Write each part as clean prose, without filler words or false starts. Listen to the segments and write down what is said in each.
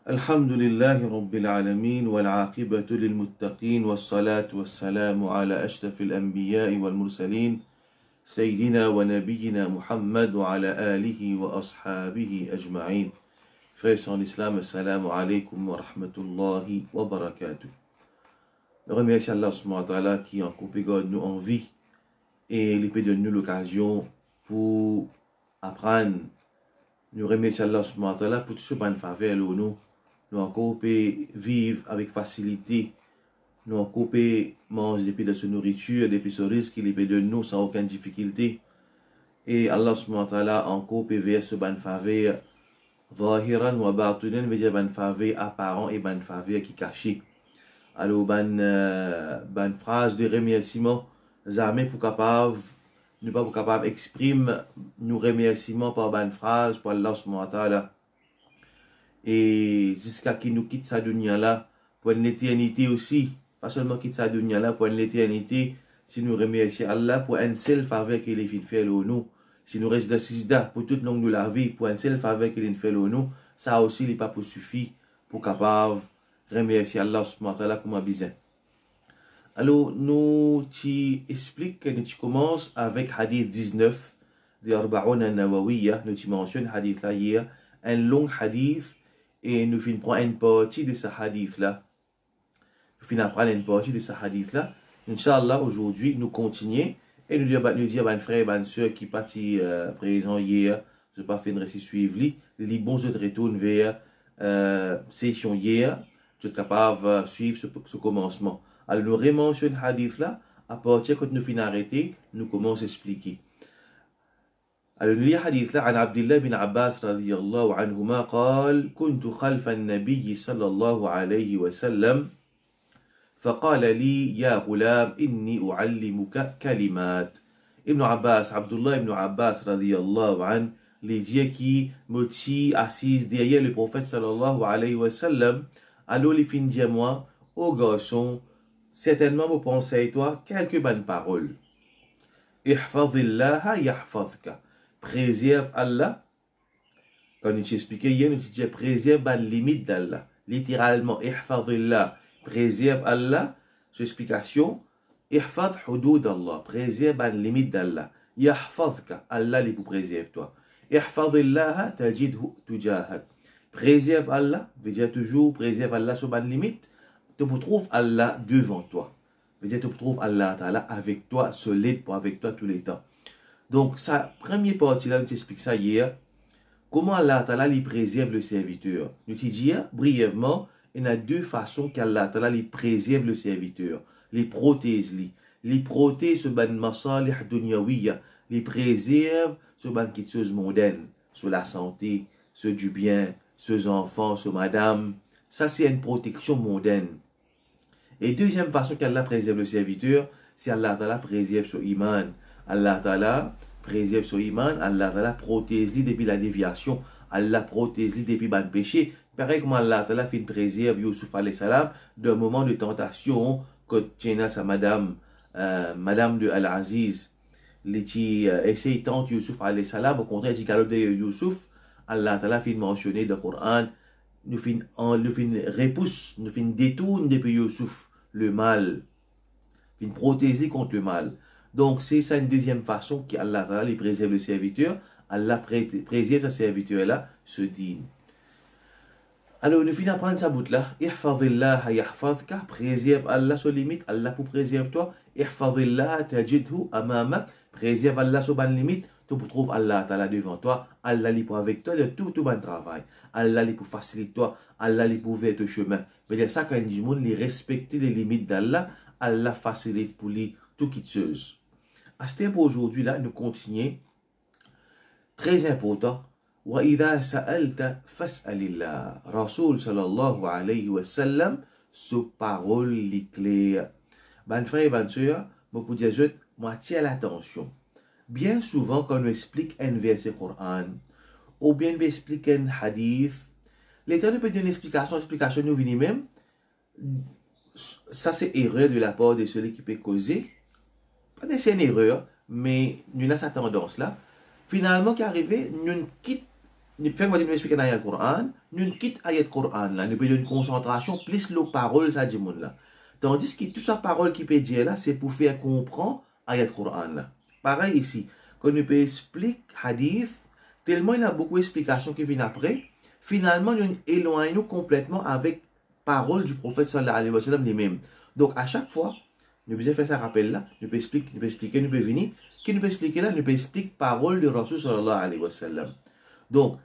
الحمد لله رب العالمين والعاقبة للمتقين والصلاة والسلام على أشرف الأنبياء والمرسلين سيدنا ونبينا محمد وعلى آله وأصحابه أجمعين. Frères en islam, assalamu alaikum wa rahmatullahi wa barakatuh. Nous remercions Allah subhanahu wa ta'ala qui a coupé nous en vie et il peut donner nous l'occasion pour apprendre. Nous remercions Allah subhanahu wa ta'ala pour tout ce bonne faveur nous. Nous encore vivre avec facilité. Nous encore manger depuis de sa nourriture, depuis ce risque qu'il peut de nous sans aucune difficulté. Et Allah subhanahu wa ta'ala encore veiller ce bonne faveur. Zahiran wa batinan veut dire bonne faveur apparent et bonne faveur qui cachée. Alors bonne phrase de remerciement. Jamais pour capable, nous pas pour capable exprimer nos remerciements par bonne phrase pour Allah subhanahu wa ta'ala. Et jusqu'à qui nous quitte sa dunya là pour l'éternité aussi, pas seulement quitte sa dunya là pour l'éternité, si nous remercions Allah pour une seule faveur qu'il a fait nous, si nous restons dans sisda pour toute longue de la vie pour une seule faveur qu'il a fait nous, ça aussi n'est pas pour suffire pour capable remercier Allah subhanahu wa ta'ala comme un besoin. Alors nous explique que nous commence avec hadith 19 de Arba'una Nawawiyya, nous mentionne hadith là hier, un long hadith. Et nous finissons prendre une partie de ce hadith-là. Nous finissons prendre une partie de ce hadith-là. Inch'Allah, aujourd'hui, nous continuons. Et nous disons à frère et à soeur qui parti présent hier, je n'ai pas fait une récit suivre, les bons autres retournent vers session hier, tu es capable de suivre ce commencement. Alors, nous rementionne le hadith-là, à partir quand nous finissons arrêter, nous commençons à expliquer. Alors, il y a un hadith là, عن عبد الله بن عباس رضي الله عنهما قال كنت خلف النبي صلى الله عليه وسلم فقال لي يا غلام إني أعلمك كلمات. Ibn Abbas, Abdullah ibn Abbas radiyallahu anhu, les dieux qui me tient assise derrière le prophète sallallahu alayhi wa sallam, alors il finit dire moi, ô garçon, certainement vous pensez toi quelques bonnes paroles. Ihfazillaha yahfazka. Préserve Allah. Quand nous t'expliquons hier, nous disons préserve la limite d'Allah. Littéralement, ihfazillah, préserve Allah. Cette explication, ihfaz hudud Allah, préserve la limite d'Allah. Yahfazka, Allah les pour préserve toi. Ihfazillah tajidhu tujahak. Préserve Allah, veut dire toujours préserve Allah sur la limite. Tu trouves Allah devant toi. Veut dire tu trouves Allah Ta'ala avec toi, solide pour avec toi tous les temps. Donc, sa première partie là, nous t'explique ça hier. Comment Allah Ta'ala lui préserve le serviteur. Nous te dit brièvement, il y a deux façons qu'Allah Ta'ala lui préserve le serviteur. Les protège lui. Les protège sur ban masalih dunyawiya. Les préserve sur ban quelque chose mondaine. Sur la santé, sur du bien, sur les enfants, sur madame. Ça, c'est une protection mondaine. Et deuxième façon qu'Allah préserve le serviteur, c'est Allah Ta'ala préserve son iman. Allah Ta'ala préserve son iman, Allah Ta'ala protège-lui depuis la déviation, Allah protège-lui depuis le péché. Pareil comme Allah Ta'ala fait une préserve Youssouf alayhi salam d'un moment de tentation quand tient sa madame, madame de Al-Aziz, qui essaye tant Youssouf alayhi salam, au contraire, il galope de Youssouf, Allah Ta'ala fait mentionner dans le Coran, nous fin repousse, nous fin détourne depuis Youssouf le mal, fin protège-lui contre le mal. Donc, c'est ça une deuxième façon qu'Allah Ta'ala préserve le serviteur. Allah préserve ce serviteur-là, ce dîne. Alors, nous finissons par prendre sa bout là. Ihfazillah yahfazka. Préserve Allah sur limite. Allah pour préserve toi. Ihfazillah tajidhu amamak. Préserve Allah sur ban limite. Tu trouves Allah Ta'ala devant toi. Allah li pour avec toi de tout bon travail. Allah li pour faciliter toi. Allah li pour ouvrir ton chemin. Mais dire ça quand il dit monde li respecter les limites d'Allah. Allah facilite pour lui tout quitteuse. À ce temps aujourd'hui là, nous continuons. Très important. Wa idha sa'alta fas'alillah. Rasoul sallallahu alayhi wa sallam, ce parole li claire. Ben frère et ben soeur, beaucoup de gens, moi tiens l'attention. Bien souvent, quand on explique un verset Coran, ou bien on explique un hadith, l'État nous peut donner une explication nous venons même. Ça, c'est erreur de la part de celui qui peut causer. C'est une erreur, mais nous avons cette tendance-là. Finalement, qui est arrivé, nous quittons fait que nous expliquer dans le Coran, nous quitte ayat Coran là, nous payons une concentration plus les paroles ça dit moun là. Tandis que toute sa parole qui peut dire là, c'est pour faire comprendre ayat Coran là. Pareil ici, quand nous peut expliquer hadith, tellement il y a beaucoup d'explications qui viennent après, finalement nous éloignons complètement avec parole du prophète sallallahu alayhi wa sallam lui-même. Donc à chaque fois, nous devons faire ça rappel là, nous peut expliquer, nous peut venir, qui nous peut expliquer là, nous peut expliquer parole de Rasul sallallahu alayhi wa sallam. Donc,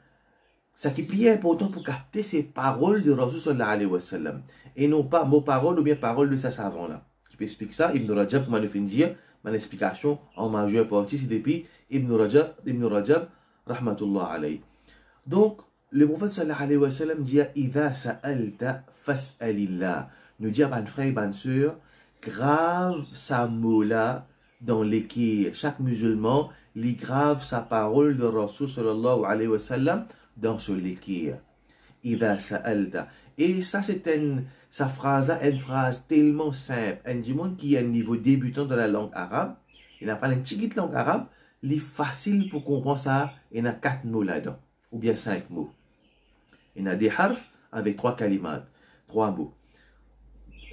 ce qui est plus important pour capter ces paroles de Rasul sallallahu alayhi wa sallam. Et non pas mots paroles ou bien paroles de sa savant là. Qui peut expliquer ça, Ibn Rajab, comme on le fait dire, mon explication en majeure partie, c'est depuis Ibn Rajab, rahmatullah alayhi. Donc, le prophète sallallahu alayhi wa sallam dit Idha sa'alta fas'alillah. Nous dit à ban frère et ban sœur, grave sa mot là dans l'équerre. Chaque musulman, il grave sa parole de Rasul sallallahu alayhi wa sallam dans ce l'équerre. Idha sa'alta. Et ça, sa phrase là, une phrase tellement simple. Un monde qui a un niveau débutant dans la langue arabe, il n'a pas une petite langue arabe, il est facile pour comprendre ça. Il y a 4 mots là-dedans, ou bien 5 mots. Il y a des harfs avec 3 kalimat, 3 mots.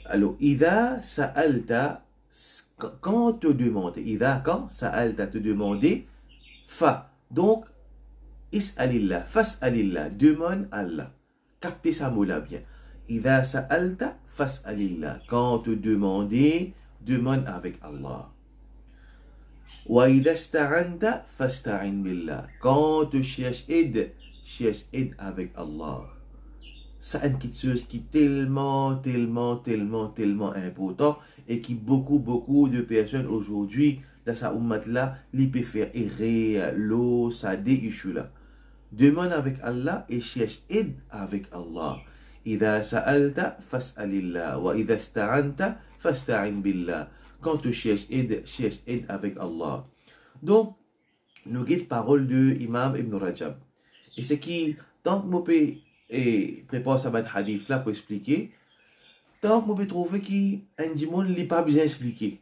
Alors, Idha sa'alta, quand te demander, Idha, quand sa'alta te demander, fa. Donc, is'alillah, fas'alillah, demande Allah. Captez ça mot là bien. Idha sa'alta, fas'alillah. Quand te demander, demande avec Allah. Wa idha sta'anta, fasta'in billah. Quand tu cherches aide avec Allah. C'est une petite chose qui est tellement important et qui beaucoup de personnes aujourd'hui dans sa ummat là, ils peuvent faire errer l'eau, ça déissue là. Demande avec Allah et cherche aide avec Allah. Idha sa'alta fas'alillah wa idha sta'anta fasta'in billah. Quand tu cherches aide avec Allah. Donc, nous guide parole de Imam Ibn Rajab. Et c'est qui, tant que vous pouvez préparer ce hadith là pour expliquer, tant que vous pouvez trouver qu'un dimon n'est pas bien expliqué.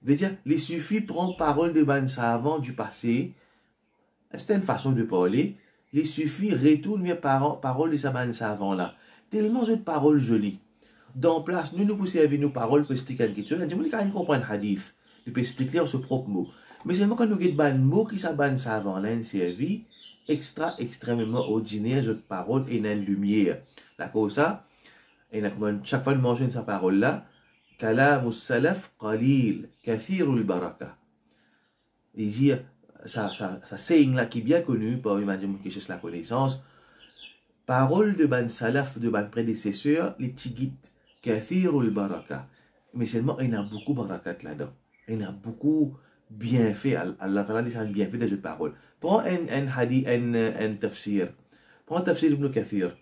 Veut dire, il suffit de prendre parole de ban savant du passé, c'est une façon de parler, il suffit de retourner parole de sa ban savant là. Tellement de paroles jolies. Dans place, nous pouvons servir nos paroles pour expliquer quelque chose. Un dimon qui comprend un hadith, il peut expliquer en ce propre mot. Mais seulement quand nous avons un mot qui sa ban savant là, servi, extrêmement ordinaire, cette parole et une lumière. D'accord, ça? Et chaque fois, nous mentionnons sa parole là. Kalam salaf qalil, kathirul baraka. Il dit, ça saying là qui est bien connu par les qui cherchent la connaissance. Parole de ban salaf, de ban prédécesseur, les tigit, kathirul baraka. Mais seulement, il y a beaucoup de barakat là-dedans. Il y a beaucoup bienfait. Allah Ta'ala dit ça bienfait de cette parole. Prends un hadith, un tafsir. Prends tafsir Ibn Kathir.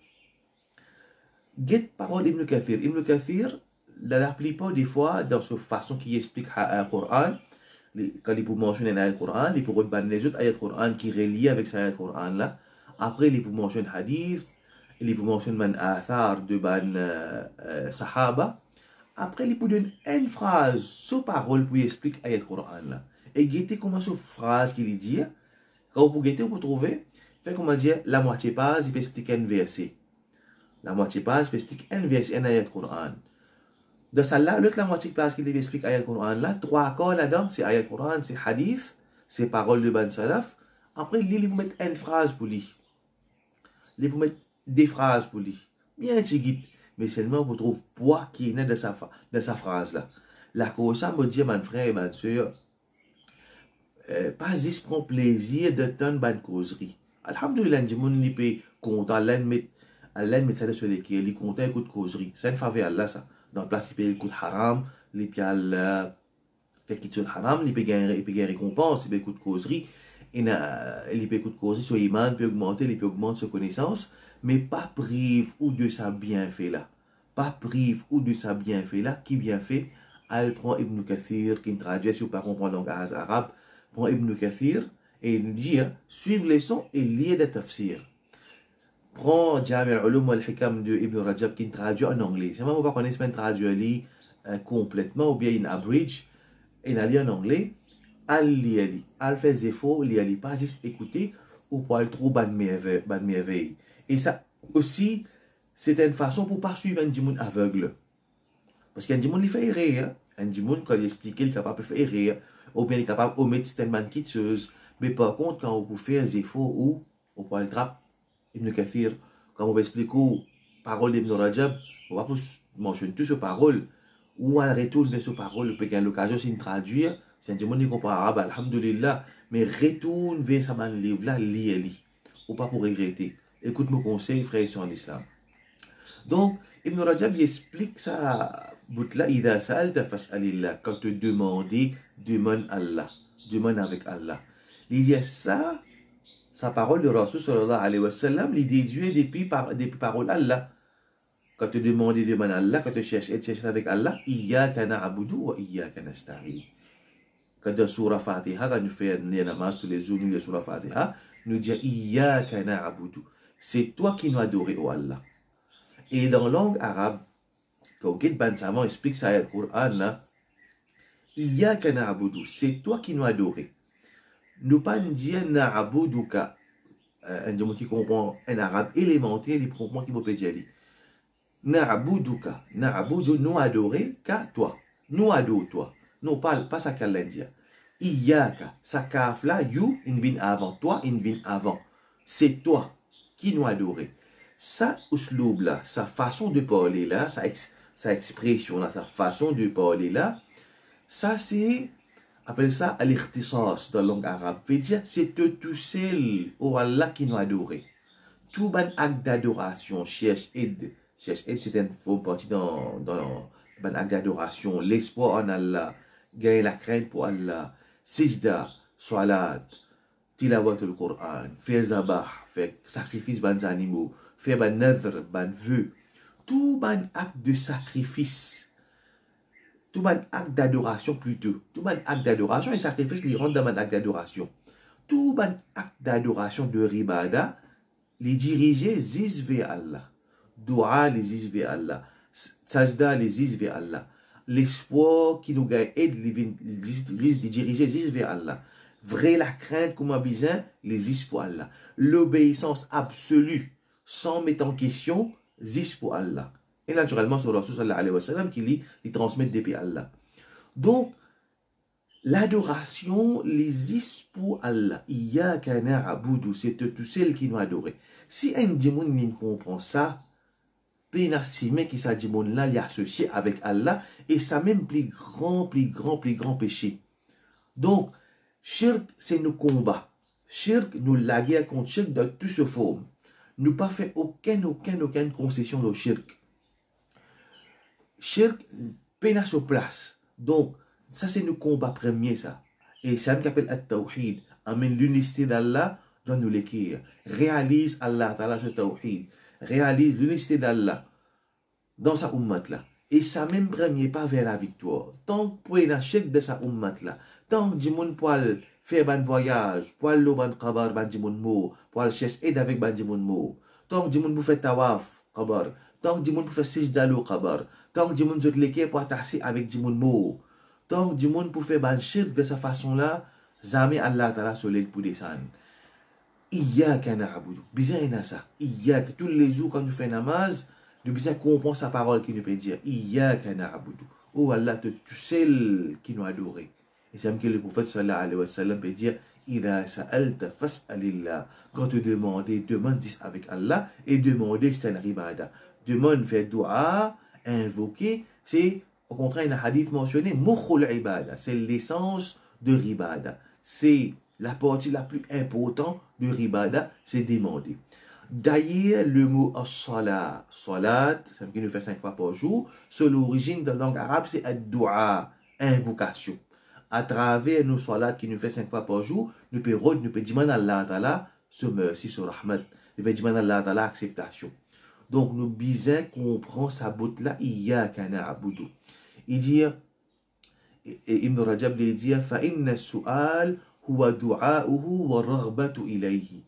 Get parole Ibn Kathir. Ibn Kathir, la plupart des fois, dans cette façon qu'il explique le Coran, quand il peut mentionner un ayat Coran, il peut retenir les autres ayats Coran qui relient avec cet ayat Coran là. Après, il peut mentionner hadith, il peut mentionner un athar de ban sahaba. Après, il peut donner une phrase, sous parole pour expliquer ayat Coran là. Et guettez comment cette phrase qu'il dit. Quand vous guettez, vous trouvez, fait comment dire, la moitié page, il peut expliquer un verset. La moitié page, il peut expliquer un verset, un ayat Coran. Dans celle-là, l'autre la moitié page qu'il explique ayat Coran là, 3 quarts là-dedans, c'est ayat Coran, c'est hadith, c'est parole de ban salaf. Après, il vous mettre une phrase pour lui. Il vous mettre des phrases pour lui. Bien petit mais seulement vous trouvez poids qui est né de sa phrase là. La cause, ça me dit, mon frère et ma soeur, pas juste prendre plaisir de tant de bonnes causeries. Alhamdulillah, les gens qui sont contents, Allah met ça sur les qui, ils sont contents de causerie. C'est une faveur Allah ça. Dans la place, ils payent le coup de haram, ils payent fait qu'ils sont haram, ils payent une récompense, ils payent le coup de causerie. Ils payent le coup de causerie sur Iman, ils peuvent augmenter sa connaissance, mais pas prive ou de sa bienfait là. Pas prive ou de sa bienfait là. Qui bienfait? Elle prend Ibn Kathir, qui traduit, si vous ne comprenez pas le langage arabe, prend Ibn Kathir et il dit, suivre les sons et lire des tafsirs. Prends Jami' al-Ulum wal-Hikam de Ibn Rajab qui traduit en anglais. C'est même pas qu'on ait traduit complètement ou bien une abridge, et il a lu en anglais. Elle fait des efforts, il a pas juste écouter ou pour le trop bonne merveille. Et ça aussi, c'est une façon pour ne pas suivre un djimoun aveugle. Parce qu'un djimoun, il fait errer. Hein? Un djimoun, quand il explique, il est capable de faire errer, ou bien il est capable d'omettre certaines petites choses. Mais par contre, quand vous faites un efforts ou on peut le trap, Ibn Kathir, quand on explique parole d'Ibn Rajab, on va mentionner toutes ces paroles, ou on retourne vers ces paroles, on peut gagner l'occasion de traduire, c'est un djimoun qui comprend arabe, alhamdulillah, mais retourne vers ce livre-là, lis. Ou pas pour regretter. Écoute mon conseil, frère et soeur en islam. Donc, Ibn Rajab il explique ça, bout-là, Ida sa'alta fas'alillah, quand te demander, demande Allah, demande avec Allah. Il dit ça, sa parole de Rasul sallallahu alayhi wa sallam, il déduit depuis paroles Allah. Quand tu demandes, demande Allah, quand tu cherches avec Allah, Iyyaka na'budu wa iyyaka nasta'in. Quand dans Surah Fatiha, quand nous faisons les namaz tous les jours, nous, Surah Fatiha, nous disons Iyyaka na'budu. C'est toi qui nous adorons, oh Allah. Et dans la langue arabe, quand Gid Ben Savant explique ça dans le Coran, là, Iyyaka na'budu, c'est toi qui nous adorons. Nous pas dire na'buduka, un diamant qui comprend un arabe élémentaire, il comprend qui peut dire. Na'buduka, na'budu, nous adorer, qu'à toi. Nous adorons toi. Non, pas ça qu'elle dit. Iyyaka, sa kaf là, you, il vient avant. Toi, il vient avant. C'est toi qui nous adorer. Sa usloub là, sa façon de parler là, sa expression là, sa façon de parler là, ça c'est, appelle ça al-ikhtisas dans la langue arabe. Veut dire, c'est tout seul, oh Allah qui nous adorer. Tout ban acte d'adoration, cherche aide, c'est une fausse partie dans ban acte d'adoration, l'espoir en Allah, gagner la crainte pour Allah, sijda, salat, tilawatul Qur'an, faire zabah, faire sacrifice ban animaux, faire ban nadr, ban vœu, tout ban acte de sacrifice, tout ban acte d'adoration plutôt, tout ban acte d'adoration et sacrifice les rendent dans ban acte d'adoration, tout ban acte d'adoration de ribada, les diriger zis vers Allah, dua les zis vers Allah, sajda les zis vers Allah, l'espoir qui nous gagne aide les diriger zis vers Allah. Vrai la crainte comme un bizin, les is pour Allah. L'obéissance absolue, sans mettre en question, zis pour Allah. Et naturellement, c'est le Rasul sallallahu alayhi wa sallam qui lui transmet depuis Allah. Donc, l'adoration, les is pour Allah. Iyyaka na'budu, c'est tout celle qui nous adore. Si un démon ne comprend ça, pénassime qui sa démon là, il est associé avec Allah, et ça même plus grand péché. Donc, shirk, c'est nos combats. Shirk, nous la guerre contre shirk de toutes ses formes. Nous pas fait aucune concession au shirk. Shirk, peine à sa place. Donc, ça c'est nos combats premiers, ça. Et c'est un qui appelle At-Tawhid. Amène l'unicité d'Allah dans nous l'écrire. Réalise Allah, Ta'ala ce Tawhid. Réalise l'unicité d'Allah dans sa ummat là. Et ça même premier pas vers la victoire. Tant que vous avez de sa ummat là, tant que vous pouvez faire un voyage, pour aller au qabar, pour aller chercher aide avec ban tant que vous pouvez faire tawaf, qabar, tant que vous pouvez faire sijda au qabar, tant que vous pouvez l'équipe pour attacher avec tant que vous pouvez faire ban shirk de cette façon là, jamais Allah Ta'ala sur l'île pour descendre. Iyyaka na'budu. Bizarre ina ça. Iyyaka, tous les jours quand nous faisons namaz, nous bien comprendre sa parole qui nous peut dire Iyyaka na'budu. Oh Allah, tu sais qui nous adore. Et c'est même que le prophète sallallahu alayhi wa sallam peut dire Ida sa'alta fas'alillah. Quand tu demandes, demande avec Allah et demandez c'est un ribada. Demande, faire dua, invoquer, c'est au contraire un hadith mentionné mukhul ibada, c'est l'essence de ribada. C'est la partie la plus importante de ribada, c'est demander. D'ailleurs, le mot salat, salat, ça veut nous fait 5 fois par jour, sur l'origine de la langue arabe, c'est dua, invocation. À travers nos salats qui nous fait 5 fois par jour, nous pouvons demander à Allah Ta'ala ce merci, ce rahmat. Nous pouvons demander à Allah Ta'ala acceptation. Donc, nous bisons comprendre sa bout là, Iyyaka na'budu. Il dit, Ibn Rajab dit, فَإِنَّ السُّؤَالِ هُوَ دُعَاؤُهُ وَالرَّغْبَةُ إِلَيْهِ.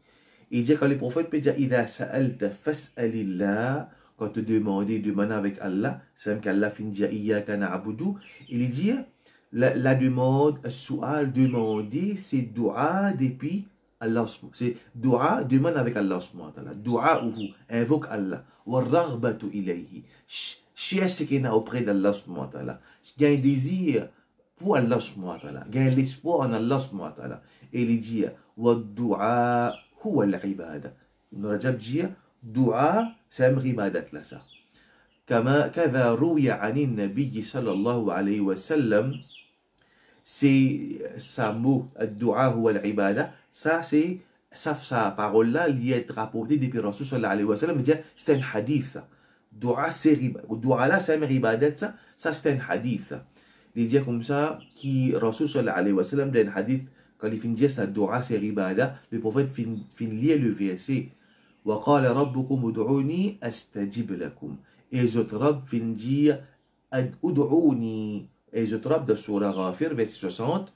Il dit quand le prophète peut dire إِذَا سَأَلْتَ فَاسْأَلِ اللَّهِ, quand tu demandes, demande avec Allah, c'est même qu'Allah finit dire إِيَّاكَ نَعْبُدُ. Il dit la demande, le su'al, demander, c'est dua depuis Allah, c'est dua, demande avec Allah subhanahu wa ta'ala. Du'a'uhu, invoque Allah. Wa raghbatu ilayhi. Cherche ce qu'il y a auprès d'Allah subhanahu wa ta'ala. Gagne désir pour Allah subhanahu wa ta'ala. Gagne l'espoir en Allah subhanahu wa ta'ala. Et il dit, wa du'a huwa al-ibada. Ibn Rajab dit, dua, c'est un ibadat là ça. كذا روي عن النبي صلى الله عليه وسلم. C'est sa mot, dua ou al-ibada, ça c'est sa parole là, il est rapporté depuis Rasul sallallahu alayhi wa sallam, c'est un hadith ça. Dua c'est dua là c'est un ibadat ça c'est un hadith. Il dit comme ça qui Rasul sallallahu alayhi wa sallam dans un hadith quand il finit sa dua c'est ibada, le prophète finit lire le verset wa qala rabbukum ud'uni astajib lakum. Et les autres rabbes finissent dire ud'uni. Et je trappe de Surah Ghafir, verset 60.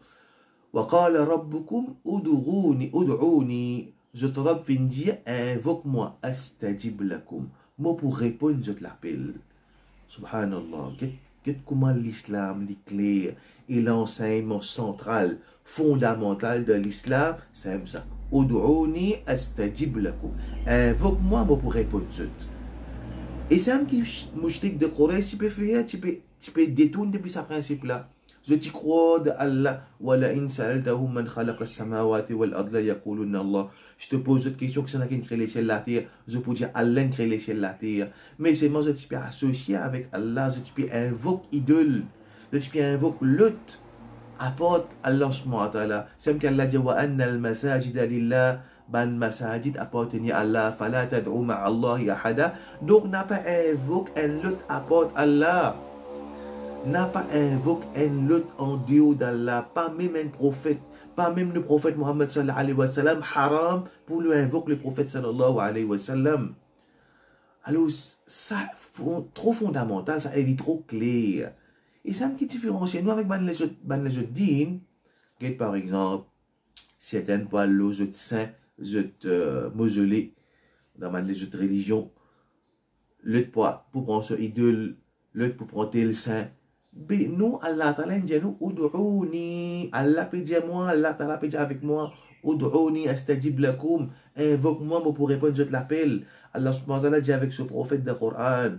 وَقَالَ رَبُّكُمْ أُدْعُونِي. Je trappe fin dire invoque-moi, astajib lakum. Moi pour répondre, je te l'appelle. Subhanallah. Comment l'islam, les clés et l'enseignement central, fondamental de l'islam, c'est ça. Ud'uni astajib lakum. Invoque-moi, moi pour répondre. Et c'est un qui mouchrik de Quraysh, tu peux faire, tu peux détourner depuis ce principe-là. Je t'y crois de Allah. وَلَئِنْ سَأَلْتَهُمْ مَنْ خَلَقَ السَّمَاوَاتِ وَالْأَرْضَ لَيَقُولُنَّ اللَّهُ. Je te pose une question, que c'est qui crée les ciels et la terre. Je peux dire Allah crée les ciels et la terre. Mais c'est moi, je peux associer avec Allah, je peux invoquer idole, je peux invoquer lutte, apporte Allah subhanahu wa ta'ala. C'est comme qu'Allah dit وَأَنَّ الْمَسَاجِدَ لِلَّهِ. Ban masajid appartenir à Allah, fala tad'u ma'allahi ahada. Donc n'a pas invoqué un lutte apporte Allah. N'a pas invoqué un lutte en dehors d'Allah. Pas même un prophète. Pas même le prophète Muhammad sallallahu alayhi wa sallam. Haram pour lui invoquer le prophète sallallahu alayhi wa sallam. Alors ça, trop fondamental, ça est trop clair. Et ça me qui différencie nous avec les autres dînes. Par exemple, certaines fois les autres saints, les autres mausolées, dans les autres religions, l'autre pour prendre ce idole, l'autre pour prendre le saint. Mais nous, Allah Ta'ala dit nous, Ud'ouni, Allah peut dire moi, Allah Ta'ala peut dire avec moi, Ud'ouni astajib lakum, invoque-moi pour répondre, je te l'appelle. Allah subhanahu wa ta'ala dit avec ce prophète du Coran,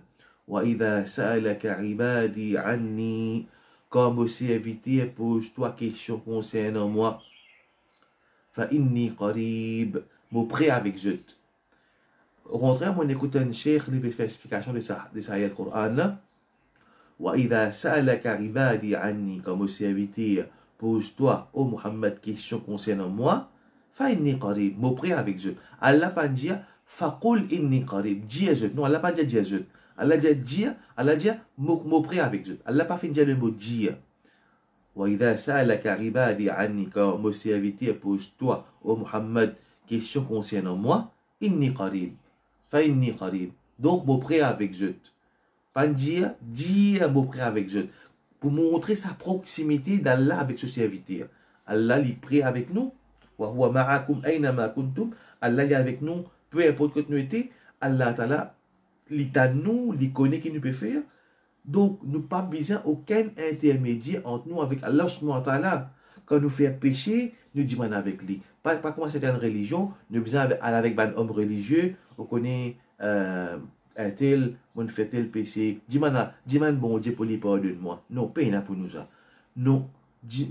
Wa idha sa'alaka ibadi anni, comme aussi éviter, pose-toi question concernant moi. Fa inni qarib, mon prêt avec zut. Au contraire, on écoute un cheikh qui fait explication de sa ayat Coran là. Wa idha sa'alaka ibadi anni, comme aussi éviter, pose-toi, ô Muhammad, question concernant moi. Fa inni qarib, mon prêt avec zut. Allah pas dire, faqul inni qarib, dis zut. Non, Allah pas dire zut. Allah dit dire, Allah dit, mon prêt avec zut. Allah pas fin dire le mot dire. وَإِذَا سَأَلَكَ عِبَادِي عَنِّي, quand mon serviteur pose-toi, ô Muhammad, question concernant moi, inni qarib, fa inni qarib. Donc, mon prêt avec zut. Pas dire mon prêt avec zut. Pour montrer sa proximité d'Allah avec ce serviteur. Allah est prêt avec nous. Wa huwa ma'akum aynama kuntum. Allah est avec nous, peu importe que nous étions. Allah Ta'ala, il nous, il connaît qui nous peut faire. Donc, nous pas besoin aucun intermédiaire entre nous avec Allah subhanahu wa ta'ala. Quand nous faisons péché, nous disons avec lui. Pas comme certaines religions, nous besoin aller avec un homme religieux, on connaît un tel, on fait tel péché. Dis-moi bon Dieu pour lui pardonne-moi. Non, pas pour nous ça. Non,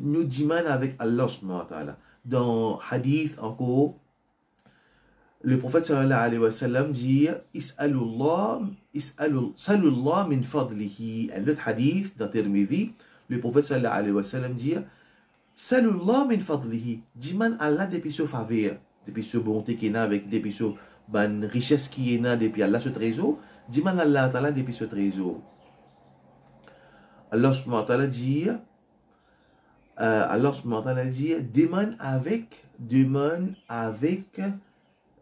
nous disons avec Allah subhanahu wa ta'ala. Dans hadith encore, le prophète sallallahu alayhi wa sallam dit Is'alullah min fadlihi. Un autre hadith dans Tirmidhi, le prophète sallallahu alayhi wa sallam dit Salullah min fadlihi. Dis-man Allah depuis ce faveur, depuis ce bonté qu'il a avec, depuis ce richesse qu'il a, depuis Allah ce trésor. Dis-man Allah Ta'ala depuis ce trésor. Allah subhanahu wa ta'ala dit demande avec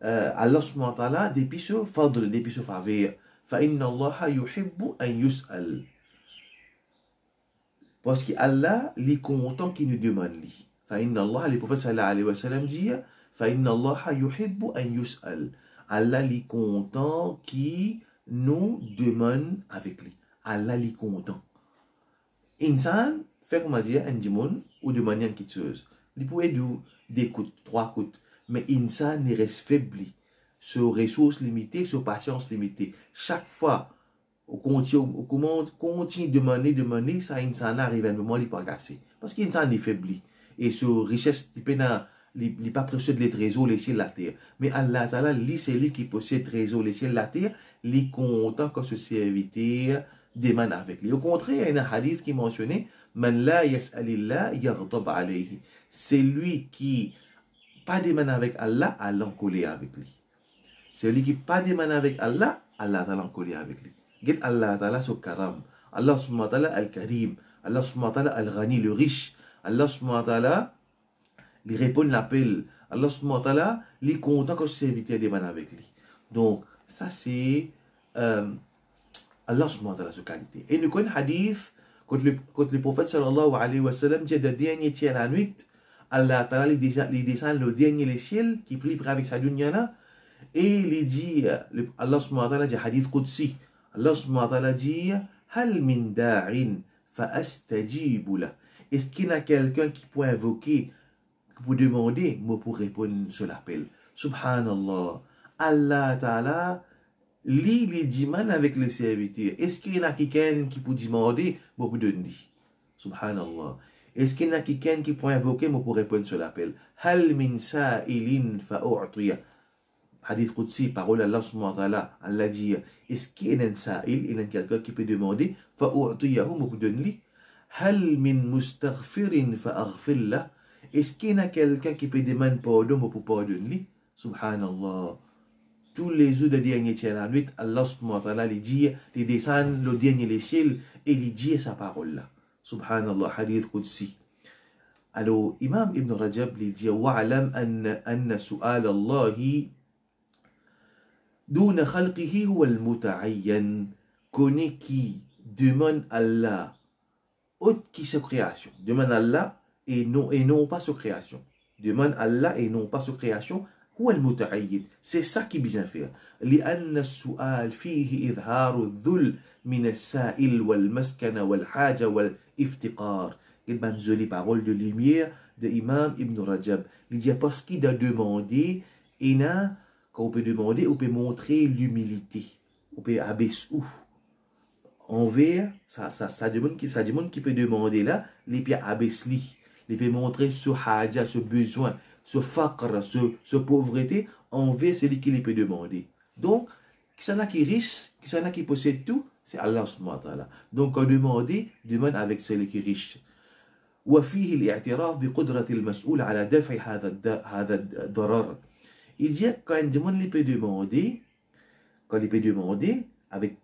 Allah subhanahu wa ta'ala depuis ce fadl, depuis ce faveur. Fa inna Allah yuhibbu an yus'al. Parce que Allah est content qu'il nous demande. Fa inna Allah, le prophète sallallahu alayhi wa sallam dit, fa inna Allah yuhibbu an yus'al. Allah est content qu'il nous demande avec lui. Allah est content. Insan fait comme on dit un dimon ou de manière quelque chose. Il peut être d'écoute, 3 coups. Mais insan il reste faibli, sur ressources limitées, sur patience limitée. Chaque fois, on continue de demander, ça insan arrive à un moment, il n'est pas cassé. Parce qu'insan est faibli. Et sur richesse, il n'est pas précieux de les trésors, les ciels, la terre. Mais Allah Ta'ala, c'est lui qui possède trésors, les ciels, la terre, il est content que ce serviteur demande avec lui. Au contraire, il y a un hadith qui mentionnait, Man la yas'alillah yaghdab alayhi. C'est lui qui pas demande avec Allah, Allah collé avec lui. C'est lui qui pas demande avec Allah, Allah Ta'ala collé avec lui. Get Allah Ta'ala sur karam. Allah subhanahu wa ta'ala al-karim. Allah subhanahu wa ta'ala al-ghani, le riche. Allah subhanahu wa ta'ala lui répond l'appel. Allah subhanahu wa ta'ala lui est content que ce serviteur demande avec lui. Donc, ça c'est Allah subhanahu wa ta'ala sur qualité. Et nous connaissons un hadith quand le prophète sallallahu alayhi wa sallam dit le dernier tiers de la nuit, Allah ta'ala il descend le dernier les ciels qui prie avec sa dunya là et il dit Allah subhanahu wa ta'ala dit hadith qudsi. Allah subhanahu wa ta'ala dit hal min da'in fa astajibu la. Est-ce qu'il y a quelqu'un qui peut invoquer, pour demander, moi pour répondre sur l'appel. Subhanallah. Allah ta'ala li demande avec le serviteur. Est-ce qu'il y a quelqu'un qui peut demander, moi pour donner. Subhanallah. Est-ce qu'il y a quelqu'un qui peut invoquer, moi pour répondre sur l'appel. Hal min sa'ilin fa u'tiya. Hadith Qudsi, parole Allah subhanahu wa ta'ala. Allah dit, est-ce qu'il y a un sa'il, il y a quelqu'un qui peut demander, fa u'tiyahu, moi pour donner. Hal min mustaghfirin fa aghfir lah. Est-ce qu'il y a quelqu'un qui peut demander pardon pour pardonner? Subhanallah. Tous les jours de dernier tiers de la nuit, Allah subhanahu wa ta'ala lui dit, il descend le dernier les ciels et il dit sa parole là. Subhanallah, hadith Qudsi. Alors, Imam Ibn Rajab lui dit, wa'alam anna su'al Allahi duna khalqihi huwa al-muta'ayyan. Connais qui demande Allah autre qui sa création. Demande Allah et non pas sa création. Demande Allah et non pas sa création. هو المتعين. C'est ça qui est bien fait. لأن السؤال فيه إظهار الذل من السائل والمسكنة والحاجة والافتقار. Quelle bonne jolie parole de lumière de Imam Ibn Rajab. Il dit parce qu'il a demandé, et là, quand on peut demander, on peut montrer l'humilité. On peut abaisser envers, ça demande qui peut demander là, les pieds abaisser, les peut montrer ce haja, ce besoin, ce faqr, ce pauvreté envers celui qui les peut demander. Donc, qui s'en a qui riche, qui s'en a qui possède tout, c'est Allah subhanahu wa ta'ala. Donc, quand demande avec celui qui est riche. وفيه الاعتراف بقدرة المسؤول على دفع هذا الضرر. Il dit quand il demande, il peut demander, avec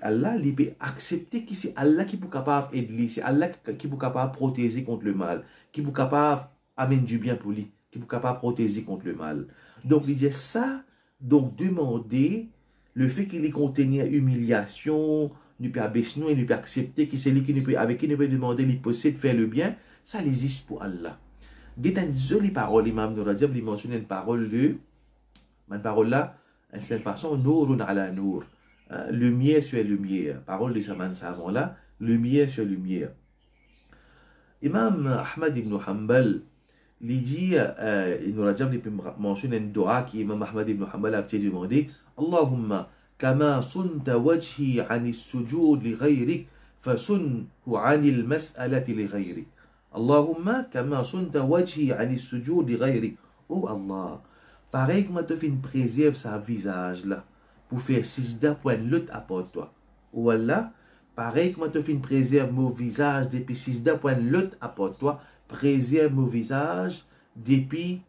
Allah, il peut accepter que c'est Allah qui est capable d'aider, c'est Allah qui est capable de protéger contre le mal, qui est capable d'amener du bien pour lui, qui est capable de protéger contre le mal. Donc, il dit ça, donc demander, le fait qu'il y contenir humiliation, ne peut abaisser nous et ne peut accepter que c'est lui qui ne peut, avec qui ne peut demander, il possède faire le bien, ça existe pour Allah. Dès une jolie parole, Imam Ibn Rajab, il mentionne une parole là, d'une certaine façon, nourun ala nour. Lumière sur lumière. Parole de Shaman savant là, lumière sur lumière. Imam Ahmad ibn Hanbal, il dit, Ibn Rajab, il mentionne une dua qui Imam Ahmad ibn Hanbal a demandé, Allahumma, كما صنت وجهي عن السجود لغيرك فصنه عن المسألة لغيرك. اللهم كما صنت وجهي عن السجود لغيرك. Oh Allah, pareil que moi te fais une préserve sa visage là pour faire sijda pour une lutte à part toi. Ou Allah, pareil que moi te fais une préserve mon visage depuis sijda pour une lutte à part toi, préserve mon visage depuis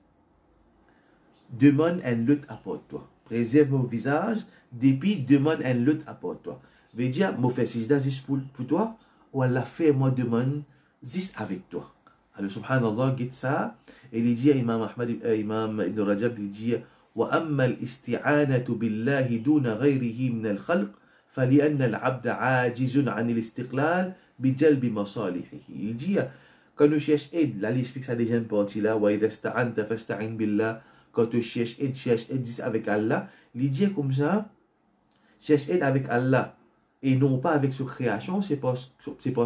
demande une lutte à part toi. Préserve mon visage depuis demande une lutte à part toi. Veut dire, moi fais sijda juste pour toi, ou Allah fait moi demande juste avec toi. Alors subhanallah, get ça, et il dit Imam Ibn Rajab, il dit وأما الاستعانة بالله دون غيره من الخلق فلأن العبد عاجز عن الاستقلال بجلب مصالحه. Il dit quand on cherche aide, là il explique ça déjà une partie là, وإذا استعنت فاستعن بالله. Quand tu cherches aide avec Allah, il dit comme ça, cherche aide avec Allah et non pas avec sa création, c'est parce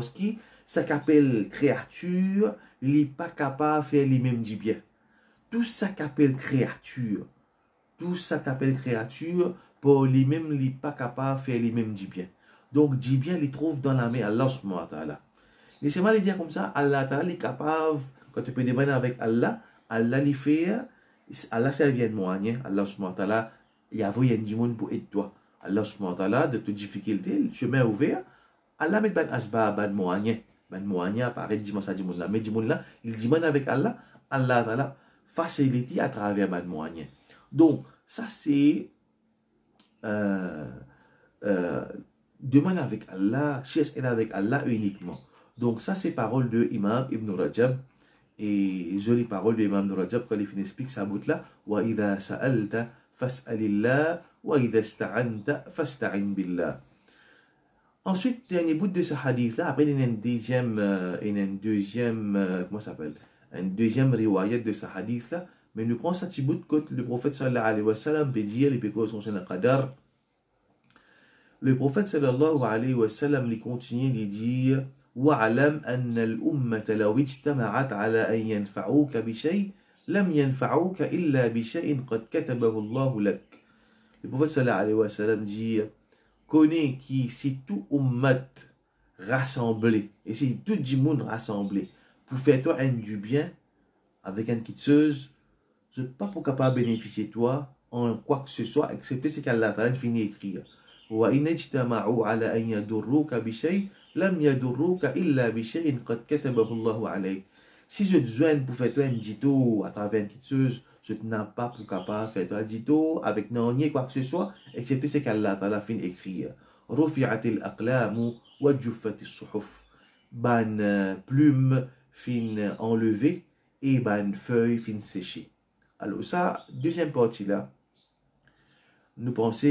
que ça qu'appelle créature, il n'est pas capable de faire lui-même du bien. tout ça qu'appelle créature, pour lui-même, il n'est pas capable de faire lui-même du bien. Donc, du bien, il trouve dans la main Allah subhanahu wa ta'ala. Laissez-moi le dire comme ça, Allah ta'ala est capable, quand tu peux demander avec Allah, Allah lui fait, Allah c'est bien moyen, Allah subhanahu wa ta'ala, il y a du monde pour aider toi. Allah subhanahu wa ta'ala, de toute difficulté, le chemin ouvert, Allah met ban asbab, ban moyen, apparaît dimanche à dimanche là, mais dimanche là, il demande avec Allah, Allah ta'ala facilite à travers ban moyen. Donc, ça c'est demande avec Allah, cherche aide avec Allah uniquement. Donc ça c'est parole de Imam Ibn Rajab, et jolie parole de Imam Ibn Rajab quand il explique sa bout là, wa idha sa'alta fas'alillah wa idha ista'anta fasta'in billah. Ensuite, dernier bout de ce hadith là, après il y a une deuxième comment ça s'appelle, une deuxième riwayat de ce hadith là, mais nous prenons ce petit bout que le prophète sallallahu alayhi wa sallam peut dire les pécos sont sur qadar. Le prophète sallallahu alayhi wa sallam lui continue de dire وَعَلَمْ أَنَّ الْأُمَّةَ لَوْ اجْتَمَعَتْ عَلَى أَنْ يَنْفَعُوكَ بِشَيْءٍ لَمْ يَنْفَعُوكَ إِلَّا بِشَيْءٍ قَدْ كَتَبَهُ اللَّهُ لَكَ. Le prophète sallallahu alayhi wa sallam dit, connais qui si tout ummat rassemblé, et si tout le monde rassemblé, pour faire toi un du bien, avec une petite chose, je ne suis pas pour capable de bénéficier de toi en quoi que ce soit, excepté ce qu'Allah ta'ala finit d'écrire. وَإِنْ اجْتَمَعُوا عَلَى أَنْ يَضُرُّوكَ بِشَيْءٍ لَمْ يَضُرُّوكَ إِلَّا بِشَيْءٍ قَدْ كَتَبَهُ اللَّهُ عَلَيْكَ. Si je te joigne pour faire toi un dito à travers une petite chose, je n'ai pas pour capable de faire toi un dito avec non quoi que ce soit, excepté ce qu'Allah ta'ala finit d'écrire. رُفِعَتِ الْأَقْلَامُ وَجُفَّتِ الصُّحُفُ. Ban plume fin enlevée et ban feuille fin séchée. Alors ça, deuxième partie là, nous pensons,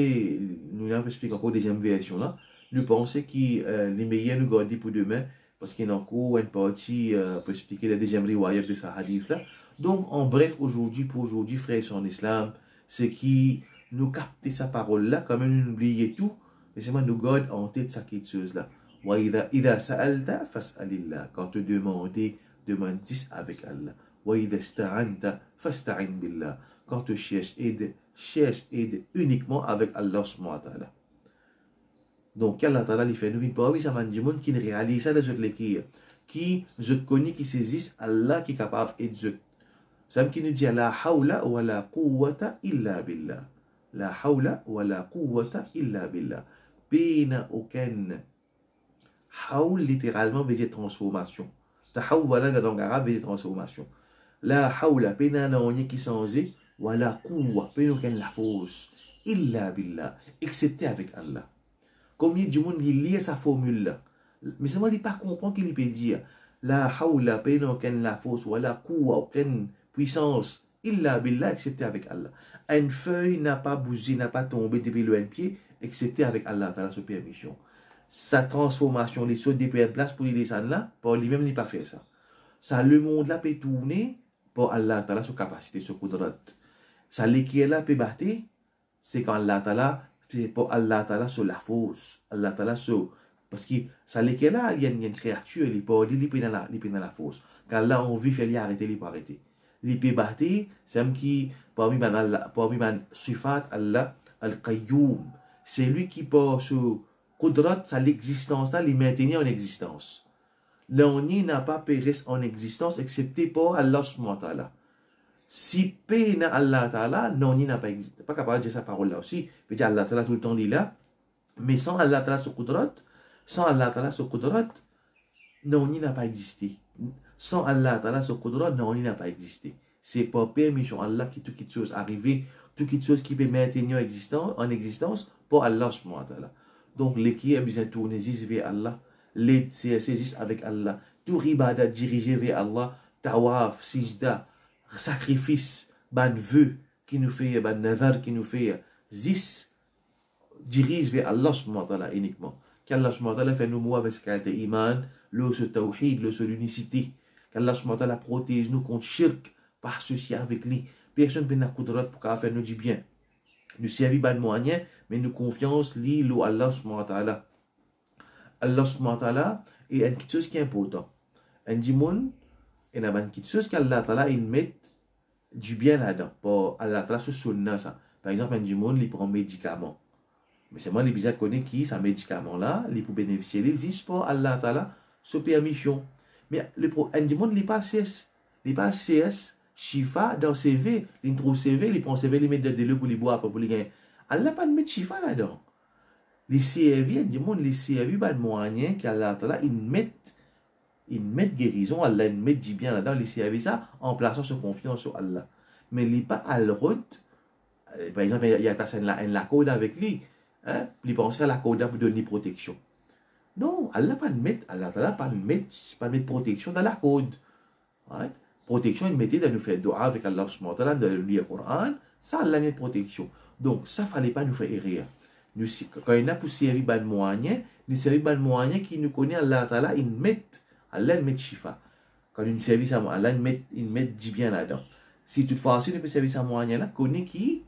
nous avons expliqué encore deuxième version là, nous pensons que les meilleurs nous gardent pour demain, parce qu'il y a encore une partie pour expliquer la deuxième riwayat de ce hadith là. Donc en bref, aujourd'hui, pour aujourd'hui, frères en islam, c'est qui nous capter sa parole là, quand même nous oublier tout, mais seulement nous garde en tête sa quelque chose là. Wa idha sa'alta fas'alillah. Quand te demander, demande 10 avec Allah. Wa idha sta'anta fasta'in billah. Quand tu cherches aide uniquement avec Allah subhanahu wa ta'ala. Donc, Allah ta'ala lui fait nous vivre pas, oui, ça m'a dit monde qui ne réalise ça dans l'écrire, qui je connais, qui saisissent Allah qui est capable d'aider. Ça qui nous dit la hawla wa la quwwata illa billah. La hawla wa la quwwata illa billah. Pena aucun. Hawl littéralement veut dire transformation. Tahawwala dans la langue arabe veut dire transformation. La hawla pena naoni qui s'enze. Wala quwwa, pe aucun la force, illa billah, excepté avec Allah. Combien du monde il lit sa formule là, mais ça ne pas comprendre qu'il peut dire la hawla, pe aucun la force, wala quwwa, aucune puissance, illa billah, excepté avec Allah. Une feuille n'a pas bougé, n'a pas tombé depuis le pied, excepté avec Allah, dans sa permission. Sa transformation, les sauts depuis une place pour les descendre là, pour lui-même, il n'a pas fait ça. Ça, le monde là peut tourner pour Allah, dans sa capacité, sa qudrat. Ça qui est là peut battre, c'est quand Allah Ta'ala, c'est pour Allah Ta'ala sur la force, Allah Ta'ala sur, parce que ça qui est là, il y a une créature, il peut dans la force. Quand Allah envie faire arrêter, il peut arrêter. Il peut battre, c'est un qui, parmi man sifat Allah al-Qayyum, c'est lui qui peut sur Qudrat, ça l'existence là, il maintenir en existence. L'onni n'a pas périsse en existence, excepté pour Allah subhanahu wa ta'ala. Si peine Allah Ta'ala, non, il n'a pas existé. Pas capable de dire sa parole là aussi. Il dire Allah Ta'ala tout le temps il est là. Mais sans Allah Ta'ala sur Qudrat, non, il n'a pas existé. Sans Allah Ta'ala sur Qudrat, non, il n'a pas existé. C'est par permission Allah qui toute chose arrive, toute chose qui peut maintenir en existence pour Allah subhanahu wa ta'ala. Donc, l'équipe a besoin de tourner vers Allah, les saisir avec Allah, tout ribadat dirigé vers Allah, tawaf, sijda, sacrifice, ban vœu qui nous fait, ban nazar qui nous fait, zis dirige vers Allah subhanahu wa ta'ala uniquement. Qu'Allah subhanahu wa ta'ala fait nous mourir avec ce qualité iman, le ce tawhid, le ce l'unicité. Qu'Allah subhanahu wa ta'ala protège nous contre shirk, par ceci avec lui. Personne ne peut nous pour faire nous du bien. Nous servir ban moyen, mais nous confiance li lo Allah subhanahu wa ta'ala. Allah subhanahu wa ta'ala est une chose qui est important. Un dimon, et une chose qu'Allah ta'ala il met du bien là-dedans. Pour Allah Ta'ala se sunna ça. Par exemple, un du monde, il prend un médicament. Mais c'est moi, les bizarres connaissent qui, ce médicament-là, il peut bénéficier les pour Allah Ta'ala, se permission. Mais un du monde, il pas CS. Il pas CS, Shifa, dans CV, il trouve CV, il prend CV, il met de l'eau pour les boire, pour les gagner. Allah pas de mettre Shifa là-dedans. Les CV, un du monde, les CV, il y a des moyens qu'Allah Ta'ala, ils mettent guérison, Allah, ils mettent du bien là-dedans, les CV, ça, en plaçant sa confiance sur Allah. Mais il n'est pas à l'autre. Par exemple, il y a la code avec lui. Hein? Il pense à la code pour donner protection. Non, Allah pas de mettre, Allah pas de mettre protection dans la code. Right? Protection, il mettait de nous faire dua avec Allah subhanahu wa ta'ala, de lire le Coran. Ça, Allah met protection. Donc, ça, fallait pas nous faire errer. Nous, quand il y a pour servir ban moyen, nous servir ban moyen qui nous connaît Allah ta'ala, Allah met shifa. Quand nous servir ça, Allah il met du bien là-dedans. Si toutefois, si nous peut servir ça moyen là, connaît qui,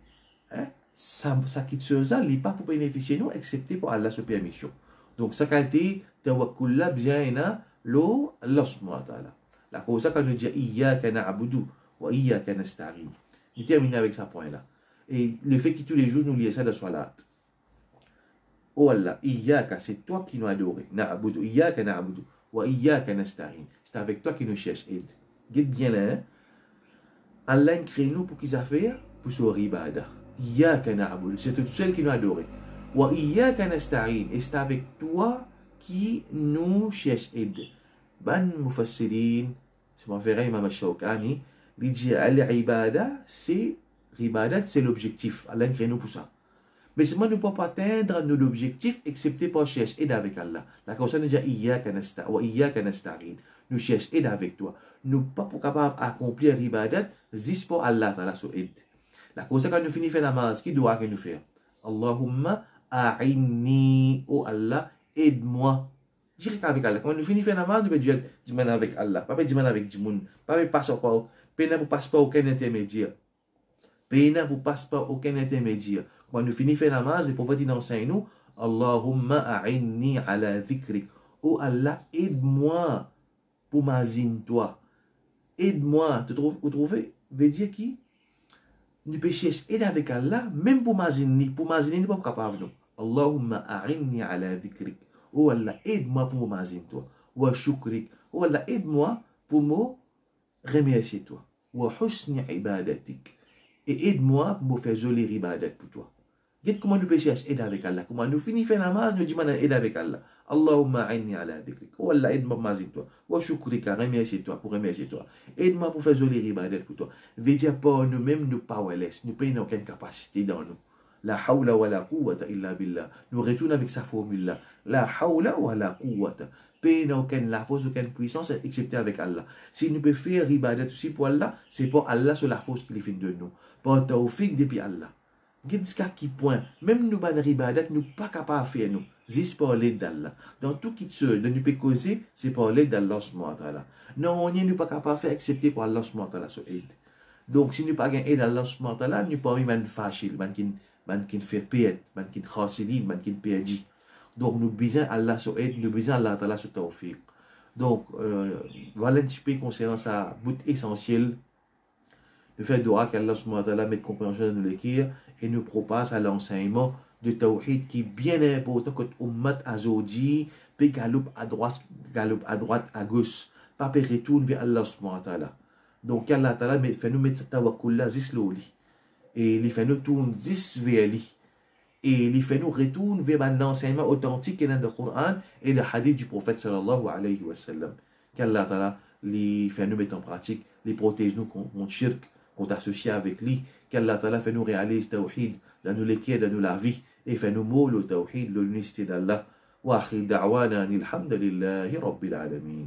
hein, ça quitte ce ça, il n'est pas pour bénéficier nous, excepté pour Allah sa permission. Donc, ça qualité, tawakkul là, bien, l'eau, Allah subhanahu wa ta'ala. La cause, quand nous dit Iyyaka na'budu wa iyyaka nasta'in. Nous terminons avec ce point-là. Et le fait que tous les jours nous lions ça de salat. Oh Allah, Iyyaka, c'est toi qui nous adores. Na'budu, Iyyaka na'budu wa iyyaka nasta'in. C'est avec toi qui nous cherche aide. Guide bien là. Hein? Allah crée nous pour qu'ils affaire pour son ibada. Iyyaka na'budu, c'est tout seul qui nous adore. Wa iyyaka nasta'in. Et c'est avec toi qui nous cherche aide. Ban mufassirin, c'est mon frère Imam Shawkani, il dit l'ibada, c'est l'objectif. Allah crée nous pour ça. Mais seulement nous ne pouvons pas atteindre notre objectif excepté pour chercher aide avec Allah. La cause nous dit iyyaka nasta'in wa iyyaka nasta'in. Nous cherchons aide avec toi. Nous ne sommes pas capables d'accomplir l'ibadat juste pour Allah Ta'ala sur aide. La cause quand nous finissons la namaz, qui doit que nous faire? Allahumma a'inni, oh Allah, aide-moi. Direct avec Allah. Quand nous finissons la namaz, nous pouvons dire avec Allah. Pas dire avec du monde. Pas passer par peine pour passer par aucun intermédiaire. Peine pour passer par aucun intermédiaire. Quand nous finissons la namaz, le prophète enseigne nous Allahumma a'inni ala dhikrik. Oh Allah, aide-moi pour m'azine toi. Aide-moi. Vous trouvez? Veut dire qui? Nous péchons aide avec Allah, même pour m'azine. Pour m'azine, nous ne sommes pas capables. Allahumma a'inni ala dhikrik. Oh Allah, aide-moi pour m'azine toi. Wa shukrik. Oh Allah, aide-moi pour me remercier toi. Wa husni ibadatik. Et aide-moi pour me faire jolie ibadat pour toi. Dites comment nous péchons aide avec Allah. Comment nous finissons la namaz, nous disons aide avec Allah. Allahumma a'inni ala dhikrik. Oh Allah, aide-moi pour m'azine toi. Wa shukrika, remercier toi, pour remercier toi. Aide-moi pour faire jolie ibadat pour toi. Veut dire pour nous-mêmes, nous powerless. Nous n'avons aucune capacité dans nous. La hawla wa la quwwata illa billah. Nous retournons avec sa formule-là. La hawla wa la quwwata. Pays n'a aucune la force, aucune puissance, excepté avec Allah. Si nous pouvons faire ibadat aussi pour Allah, c'est pour Allah sur la force qu'il fait de nous. Pour tawfiq depuis Allah. Jusqu'à qui point, même nous, ban ibadat, nous pas capables de faire nous. Juste pour l'aide d'Allah. Dans tout qui seul, de nous peut causer, c'est pour l'aide d'Allah subhanahu wa ta'ala. Non, on n'est pas capable de faire excepté pour Allah subhanahu wa ta'ala sur aide. Donc, si nous pas gain aide d'Allah subhanahu wa ta'ala, nous pas même facile, man qui fait perte, man qui khasili, man qui perdu. Donc nous besoin Allah sur aide, nous besoin Allah Ta'ala sur tawfiq. Donc voilà un petit peu concernant ça, but essentiel de faire dua qu'Allah subhanahu wa ta'ala mette compréhension dans nos lectures et nous propose à l'enseignement de tawhid qui est bien important que ummat azodi pe galope à droite à gauche, pas pe retourne vers Allah subhanahu wa ta'ala. Donc Allah Ta'ala fait nous mettre tawakkul là slowly. Et il fait nous tourner 10 vers lui. Et il fait nous retourner vers l'enseignement authentique qui est dans le Coran et le hadith du prophète sallallahu alayhi wa sallam. Qu'Allah Ta'ala les fait nous mettre en pratique, les protège nous contre shirk, contre associé avec lui. Qu'Allah Ta'ala fait nous réaliser tawhid dans nos lectures, dans la vie et fait nous mots le tawhid, l'unicité d'Allah. Wa akhir da'wana alhamdulillahi rabbil alamin.